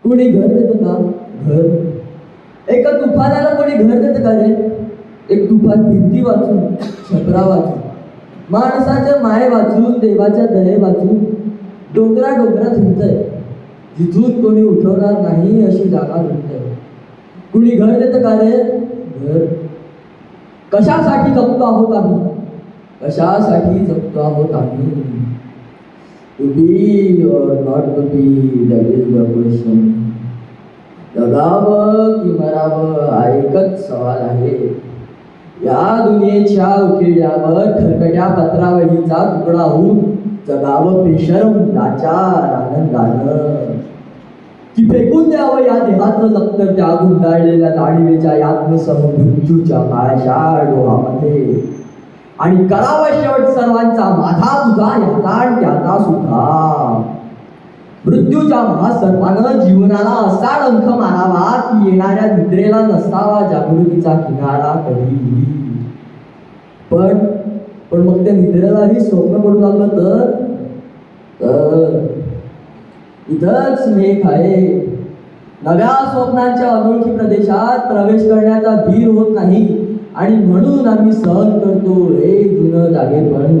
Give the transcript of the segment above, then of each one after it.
कोणी घर देतं का? घर एका तुफानाला कोणी घर देतं का रे? एक तुफान भिंती वाचून, छपरा वाचून, माणसाच्या माये वाचून, देवाच्या दये वाचून डोंगरा डोंगरात हिंडतंय. जिथून कोणी उठवणार नाही अशी जागा भेटतंय. कुणी घर देतं का रे? घर कशासाठी जगतो आहोत आम्ही? कशासाठी जगतो आहोत आम्ही? To be or not to be, that is the question. जगावं की मरावं हा एकच सवाल आहे. या दुनियेच्या उकिरड्यावर खरकट्या पत्रावळीचा तुकडा होऊन जगावं बेशरम लाचार आनंदानं, की फेकून द्यावं या देहाचं लक्तर त्या गुंडाळलेल्या जाणीवेच्या यातनसह मृत्यूच्या काळाच्या डोहामध्ये, आणि करावा शेवट सर्वांचा माझा तुझा याचा आणि त्याचा सुद्धा. मृत्यूच्या महासर्पानं जीवनाला असा डंख मारावा की येणाऱ्या निद्रेला नसावा जागृतीचा किनारा कधी. पण मग त्या निद्रेलाही स्वप्न पडू लागलं तर इथंच मेघ आहे. नव्या स्वप्नांच्या अनोळखी प्रदेशात प्रवेश करण्याचा धीर होत नाही, आणि म्हणून आम्ही सहन करतो हे जुनं जागेपण.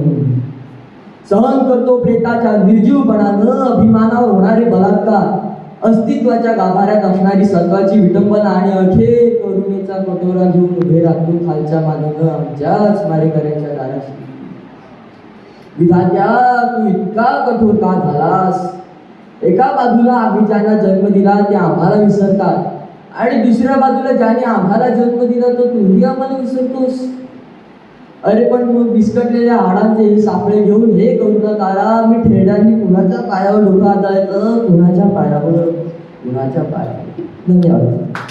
सहन करतो प्रेताच्या निर्जीवपणानं, अभिमानावर होणारे बलात्कार, अस्तित्वाच्या गाभाऱ्यात असणारी सत्वाची विटंबना, आणि अखेर करुणेचा कटोरा घेऊन उभे राहतो खालच्या मानेनं आमच्याच मारेकऱ्यांच्या दाराशी. विधात्या, तू इतका कठोर का झालास? एका बाजूला आम्ही ज्यांना जन्म दिला ते आम्हाला विसरतात, आणि दुसऱ्या बाजूला ज्याने आम्हाला जन्म दिला तो तूही आम्हाला विसरतोस. अरे पण मग विस्कटलेल्या हाडांचे सापळे घेऊन हे करुणा तारा मी ठेड्यांनी कुणाच्या पायावर डोकं आदळायचं, कुणाच्या पायावर. धन्यवाद.